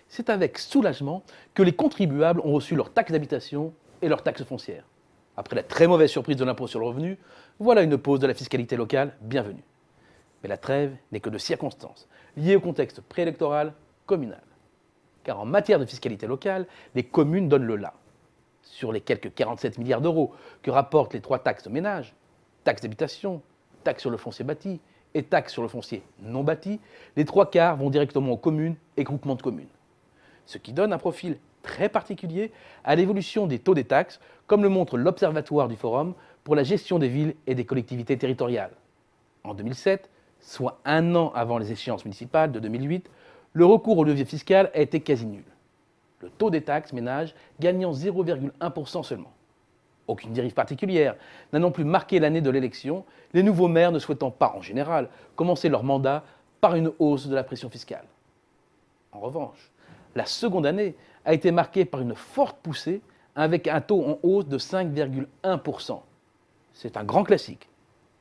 c'est avec soulagement que les contribuables ont reçu leur taxe d'habitation et leur taxe foncière. Après la très mauvaise surprise de l'impôt sur le revenu, voilà une pause de la fiscalité locale bienvenue. Mais la trêve n'est que de circonstance, liée au contexte préélectoral communal. Car en matière de fiscalité locale, les communes donnent le là. Sur les quelques 47 milliards d'euros que rapportent les trois taxes ménages, taxe d'habitation, taxe sur le foncier bâti et taxe sur le foncier non bâti, les trois quarts vont directement aux communes et groupements de communes. Ce qui donne un profil très particulier à l'évolution des taux des taxes, comme le montre l'Observatoire du Forum pour la gestion des villes et des collectivités territoriales. En 2007, soit un an avant les échéances municipales de 2008, le recours au levier fiscal a été quasi nul. Le taux des taxes ménages gagnant 0,1% seulement. Aucune dérive particulière n'a non plus marqué l'année de l'élection, les nouveaux maires ne souhaitant pas, en général, commencer leur mandat par une hausse de la pression fiscale. En revanche, la seconde année a été marquée par une forte poussée avec un taux en hausse de 5,1%. C'est un grand classique.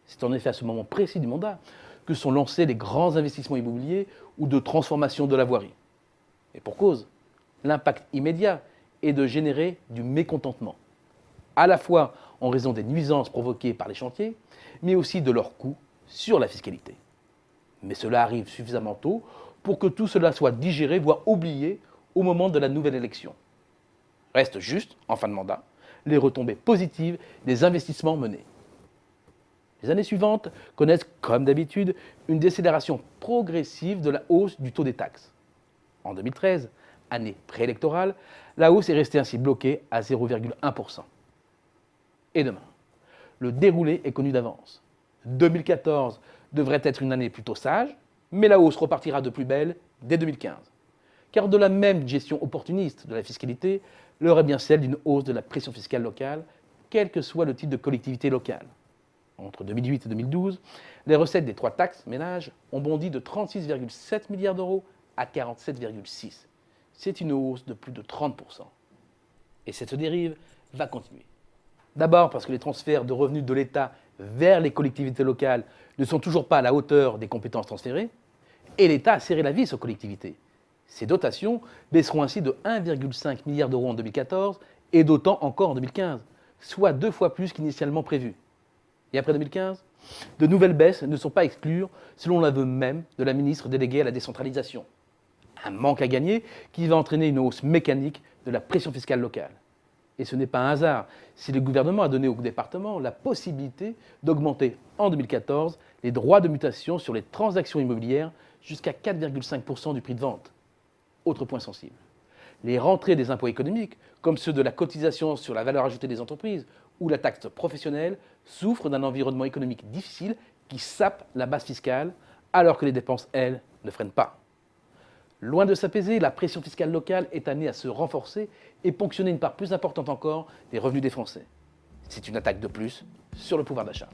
C'est en effet à ce moment précis du mandat que sont lancés les grands investissements immobiliers ou de transformation de la voirie. Et pour cause, l'impact immédiat est de générer du mécontentement, à la fois en raison des nuisances provoquées par les chantiers, mais aussi de leur coût sur la fiscalité. Mais cela arrive suffisamment tôt pour que tout cela soit digéré, voire oublié, au moment de la nouvelle élection. Reste juste, en fin de mandat, les retombées positives des investissements menés. Les années suivantes connaissent, comme d'habitude, une décélération progressive de la hausse du taux des taxes. En 2013, année préélectorale, la hausse est restée ainsi bloquée à 0,1%. Et demain, le déroulé est connu d'avance. 2014 devrait être une année plutôt sage, mais la hausse repartira de plus belle dès 2015. Car de la même gestion opportuniste de la fiscalité, l'heure est bien celle d'une hausse de la pression fiscale locale, quel que soit le type de collectivité locale. Entre 2008 et 2012, les recettes des trois taxes ménages ont bondi de 36,7 milliards d'euros à 47,6. C'est une hausse de plus de 30%. Et cette dérive va continuer. D'abord parce que les transferts de revenus de l'État vers les collectivités locales ne sont toujours pas à la hauteur des compétences transférées, et l'État a serré la vis aux collectivités. Ces dotations baisseront ainsi de 1,5 milliard d'euros en 2014 et d'autant encore en 2015, soit 2 fois plus qu'initialement prévu. Et après 2015, de nouvelles baisses ne sont pas à exclure, selon l'aveu même de la ministre déléguée à la décentralisation. Un manque à gagner qui va entraîner une hausse mécanique de la pression fiscale locale. Et ce n'est pas un hasard si le gouvernement a donné aux départements la possibilité d'augmenter en 2014 les droits de mutation sur les transactions immobilières jusqu'à 4,5% du prix de vente. Autre point sensible. Les rentrées des impôts économiques, comme ceux de la cotisation sur la valeur ajoutée des entreprises ou la taxe professionnelle, souffrent d'un environnement économique difficile qui sape la base fiscale, alors que les dépenses, elles, ne freinent pas. Loin de s'apaiser, la pression fiscale locale est amenée à se renforcer et ponctionner une part plus importante encore des revenus des Français. C'est une attaque de plus sur le pouvoir d'achat.